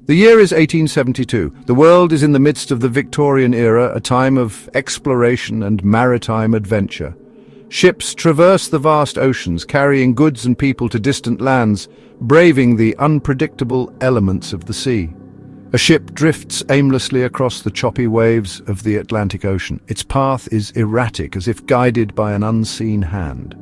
The year is 1872. The world is in the midst of the Victorian era, a time of exploration and maritime adventure. Ships traverse the vast oceans, carrying goods and people to distant lands, braving the unpredictable elements of the sea. A ship drifts aimlessly across the choppy waves of the Atlantic Ocean. Its path is erratic, as if guided by an unseen hand.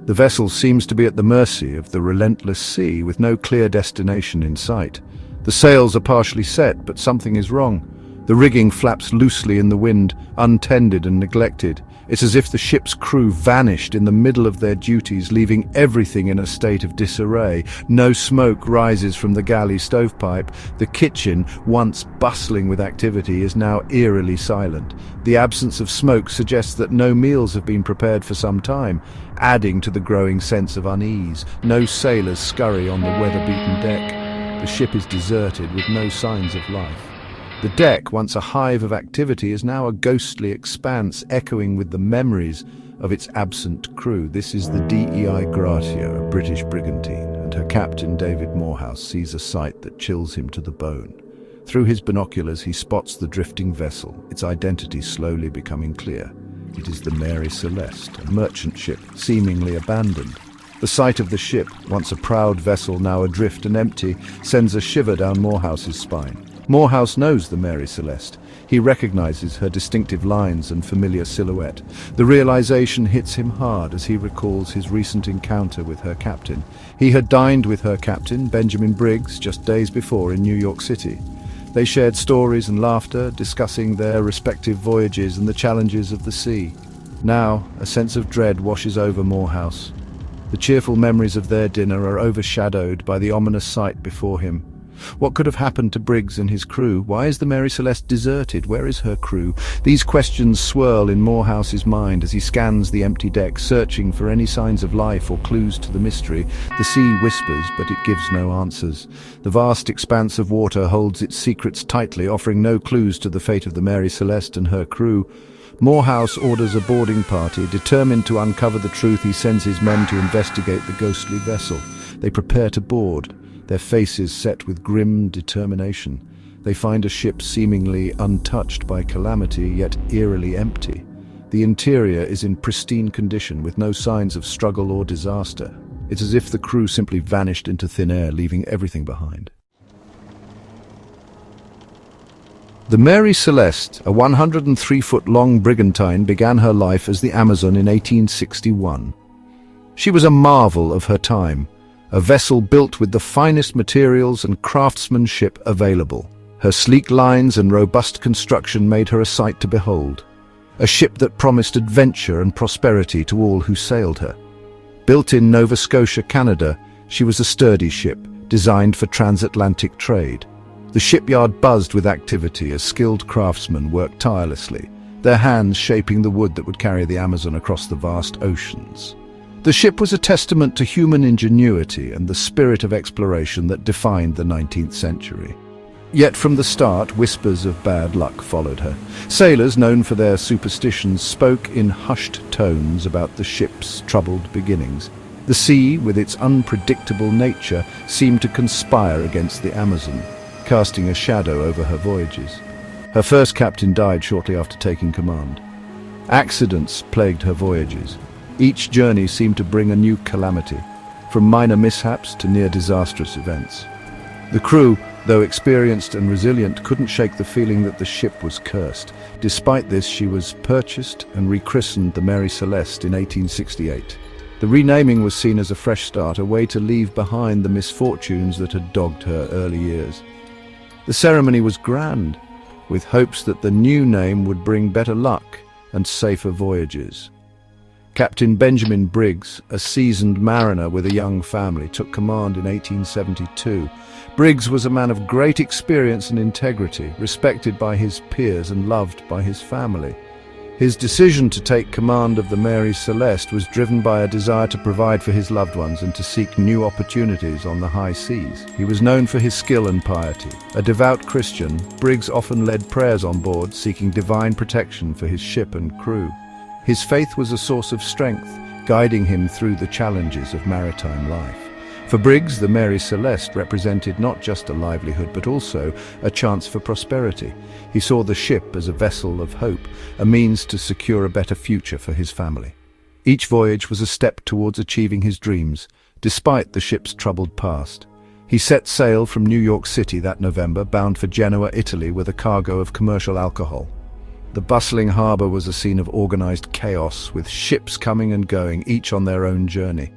The vessel seems to be at the mercy of the relentless sea, with no clear destination in sight. The sails are partially set, but something is wrong. The rigging flaps loosely in the wind, untended and neglected. It's as if the ship's crew vanished in the middle of their duties, leaving everything in a state of disarray. No smoke rises from the galley stovepipe. The kitchen, once bustling with activity, is now eerily silent. The absence of smoke suggests that no meals have been prepared for some time, adding to the growing sense of unease. No sailors scurry on the weather-beaten deck. The ship is deserted, with no signs of life. The deck, once a hive of activity, is now a ghostly expanse, echoing with the memories of its absent crew. This is the DEI Gracia, a British brigantine, and her captain, David Morehouse, sees a sight that chills him to the bone. Through his binoculars, he spots the drifting vessel, its identity slowly becoming clear. It is the Mary Celeste, a merchant ship, seemingly abandoned. The sight of the ship, once a proud vessel now adrift and empty, sends a shiver down Morehouse's spine. Morehouse knows the Mary Celeste. He recognizes her distinctive lines and familiar silhouette. The realization hits him hard as he recalls his recent encounter with her captain. He had dined with her captain, Benjamin Briggs, just days before in New York City. They shared stories and laughter, discussing their respective voyages and the challenges of the sea. Now, a sense of dread washes over Morehouse. The cheerful memories of their dinner are overshadowed by the ominous sight before him. What could have happened to Briggs and his crew? Why is the Mary Celeste deserted? Where is her crew? These questions swirl in Morehouse's mind as he scans the empty deck, searching for any signs of life or clues to the mystery. The sea whispers, but it gives no answers. The vast expanse of water holds its secrets tightly, offering no clues to the fate of the Mary Celeste and her crew. Morehouse orders a boarding party. Determined to uncover the truth, he sends his men to investigate the ghostly vessel. They prepare to board, their faces set with grim determination. They find a ship seemingly untouched by calamity, yet eerily empty. The interior is in pristine condition, with no signs of struggle or disaster. It's as if the crew simply vanished into thin air, leaving everything behind. The Mary Celeste, a 103-foot-long brigantine, began her life as the Amazon in 1861. She was a marvel of her time, a vessel built with the finest materials and craftsmanship available. Her sleek lines and robust construction made her a sight to behold, a ship that promised adventure and prosperity to all who sailed her. Built in Nova Scotia, Canada, she was a sturdy ship, designed for transatlantic trade. The shipyard buzzed with activity as skilled craftsmen worked tirelessly, their hands shaping the wood that would carry the Amazon across the vast oceans. The ship was a testament to human ingenuity and the spirit of exploration that defined the 19th century. Yet from the start, whispers of bad luck followed her. Sailors, known for their superstitions, spoke in hushed tones about the ship's troubled beginnings. The sea, with its unpredictable nature, seemed to conspire against the Amazon, casting a shadow over her voyages. Her first captain died shortly after taking command. Accidents plagued her voyages. Each journey seemed to bring a new calamity, from minor mishaps to near disastrous events. The crew, though experienced and resilient, couldn't shake the feeling that the ship was cursed. Despite this, she was purchased and rechristened the Mary Celeste in 1868. The renaming was seen as a fresh start, a way to leave behind the misfortunes that had dogged her early years. The ceremony was grand, with hopes that the new name would bring better luck and safer voyages. Captain Benjamin Briggs, a seasoned mariner with a young family, took command in 1872. Briggs was a man of great experience and integrity, respected by his peers and loved by his family. His decision to take command of the Mary Celeste was driven by a desire to provide for his loved ones and to seek new opportunities on the high seas. He was known for his skill and piety. A devout Christian, Briggs often led prayers on board, seeking divine protection for his ship and crew. His faith was a source of strength, guiding him through the challenges of maritime life. For Briggs, the Mary Celeste represented not just a livelihood but also a chance for prosperity. He saw the ship as a vessel of hope, a means to secure a better future for his family. Each voyage was a step towards achieving his dreams, despite the ship's troubled past. He set sail from New York City that November, bound for Genoa, Italy, with a cargo of commercial alcohol. The bustling harbour was a scene of organized chaos, with ships coming and going, each on their own journey.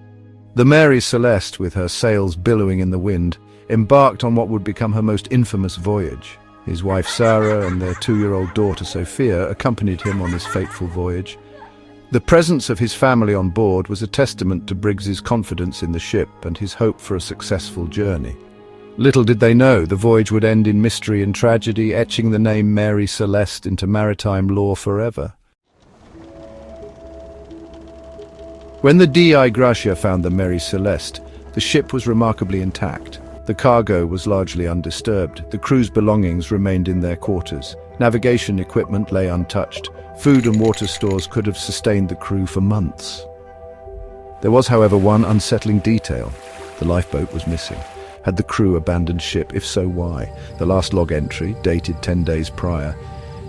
The Mary Celeste, with her sails billowing in the wind, embarked on what would become her most infamous voyage. His wife Sarah and their 2-year-old daughter Sophia accompanied him on this fateful voyage. The presence of his family on board was a testament to Briggs's confidence in the ship and his hope for a successful journey. Little did they know the voyage would end in mystery and tragedy, etching the name Mary Celeste into maritime lore forever. When the Dei Gratia found the Mary Celeste, the ship was remarkably intact. The cargo was largely undisturbed. The crew's belongings remained in their quarters. Navigation equipment lay untouched. Food and water stores could have sustained the crew for months. There was, however, one unsettling detail. The lifeboat was missing. Had the crew abandoned ship? If so, why? The last log entry, dated 10 days prior,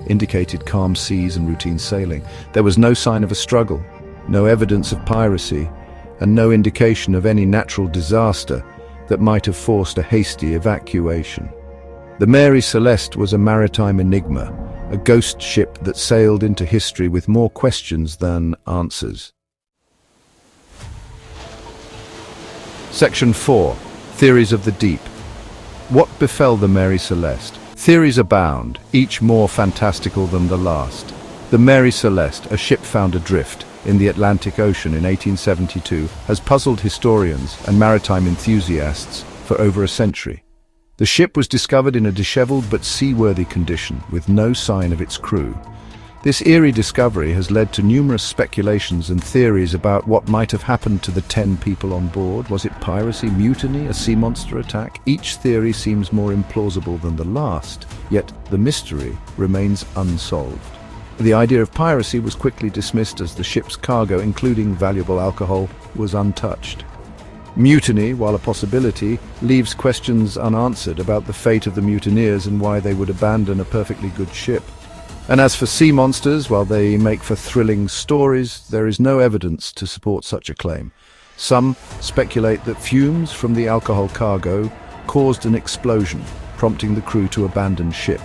indicated calm seas and routine sailing. There was no sign of a struggle, no evidence of piracy, and no indication of any natural disaster that might have forced a hasty evacuation. The Mary Celeste was a maritime enigma, a ghost ship that sailed into history with more questions than answers. Section 4. Theories of the Deep. What befell the Mary Celeste? Theories abound, each more fantastical than the last. The Mary Celeste, a ship found adrift in the Atlantic Ocean in 1872, has puzzled historians and maritime enthusiasts for over a century. The ship was discovered in a disheveled but seaworthy condition, with no sign of its crew. This eerie discovery has led to numerous speculations and theories about what might have happened to the 10 people on board. Was it piracy, mutiny, a sea monster attack? Each theory seems more implausible than the last, yet the mystery remains unsolved. The idea of piracy was quickly dismissed as the ship's cargo, including valuable alcohol, was untouched. Mutiny, while a possibility, leaves questions unanswered about the fate of the mutineers and why they would abandon a perfectly good ship. And as for sea monsters, while they make for thrilling stories, there is no evidence to support such a claim. Some speculate that fumes from the alcohol cargo caused an explosion, prompting the crew to abandon ship.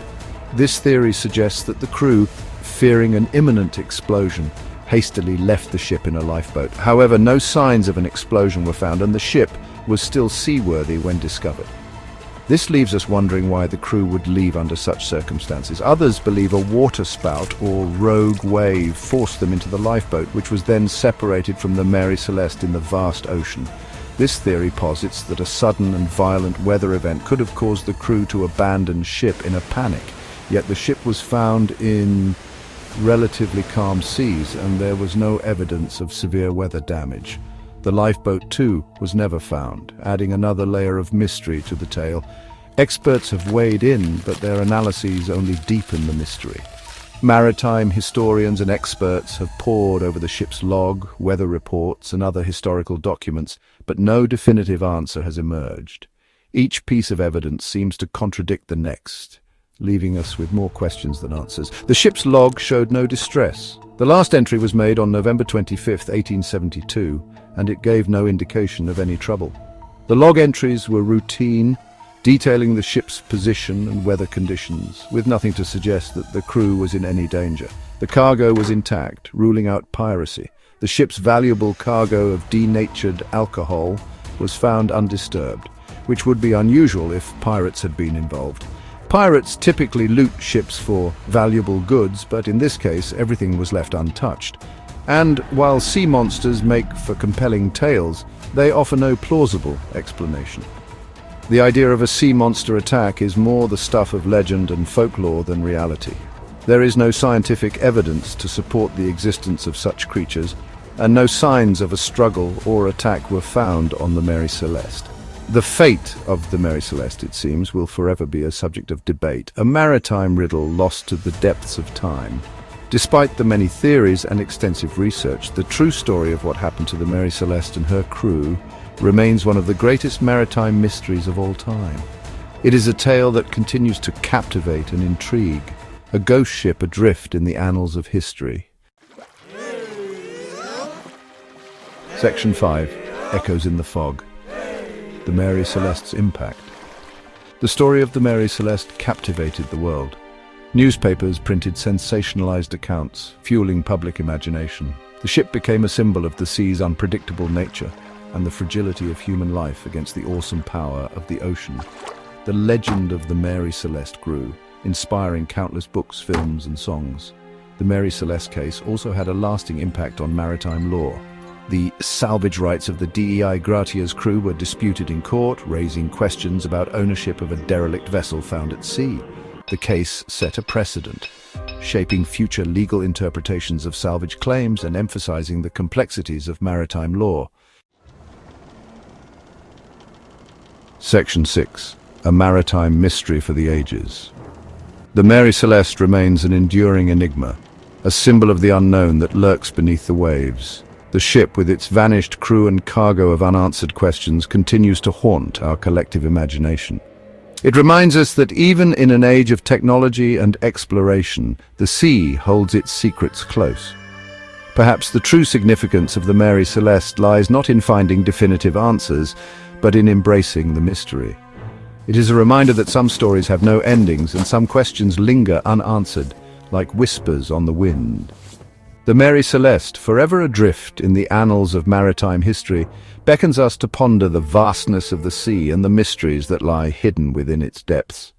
This theory suggests that the crew, fearing an imminent explosion, hastily left the ship in a lifeboat. However, no signs of an explosion were found, and the ship was still seaworthy when discovered. This leaves us wondering why the crew would leave under such circumstances. Others believe a waterspout or rogue wave forced them into the lifeboat, which was then separated from the Mary Celeste in the vast ocean. This theory posits that a sudden and violent weather event could have caused the crew to abandon ship in a panic. Yet the ship was found in relatively calm seas, and there was no evidence of severe weather damage. The lifeboat, too, was never found, adding another layer of mystery to the tale. Experts have weighed in, but their analyses only deepen the mystery. Maritime historians and experts have pored over the ship's log, weather reports, and other historical documents, but no definitive answer has emerged. Each piece of evidence seems to contradict the next, leaving us with more questions than answers. The ship's log showed no distress. The last entry was made on November 25, 1872, and it gave no indication of any trouble. The log entries were routine, detailing the ship's position and weather conditions, with nothing to suggest that the crew was in any danger. The cargo was intact, ruling out piracy. The ship's valuable cargo of denatured alcohol was found undisturbed, which would be unusual if pirates had been involved. Pirates typically loot ships for valuable goods, but in this case everything was left untouched. And while sea monsters make for compelling tales, they offer no plausible explanation. The idea of a sea monster attack is more the stuff of legend and folklore than reality. There is no scientific evidence to support the existence of such creatures, and no signs of a struggle or attack were found on the Mary Celeste. The fate of the Mary Celeste, it seems, will forever be a subject of debate, a maritime riddle lost to the depths of time. Despite the many theories and extensive research, the true story of what happened to the Mary Celeste and her crew remains one of the greatest maritime mysteries of all time. It is a tale that continues to captivate and intrigue, a ghost ship adrift in the annals of history. Section 5. Echoes in the Fog. The Mary Celeste's impact. The story of the Mary Celeste captivated the world. Newspapers printed sensationalized accounts, fueling public imagination. The ship became a symbol of the sea's unpredictable nature and the fragility of human life against the awesome power of the ocean. The legend of the Mary Celeste grew, inspiring countless books, films, and songs. The Mary Celeste case also had a lasting impact on maritime law. The salvage rights of the DEI Gratia's crew were disputed in court, raising questions about ownership of a derelict vessel found at sea. The case set a precedent, shaping future legal interpretations of salvage claims and emphasizing the complexities of maritime law. Section 6. A maritime mystery for the ages. The Mary Celeste remains an enduring enigma, a symbol of the unknown that lurks beneath the waves. The ship, with its vanished crew and cargo of unanswered questions, continues to haunt our collective imagination. It reminds us that even in an age of technology and exploration, the sea holds its secrets close. Perhaps the true significance of the Mary Celeste lies not in finding definitive answers, but in embracing the mystery. It is a reminder that some stories have no endings and some questions linger unanswered, like whispers on the wind. The Mary Celeste, forever adrift in the annals of maritime history, beckons us to ponder the vastness of the sea and the mysteries that lie hidden within its depths.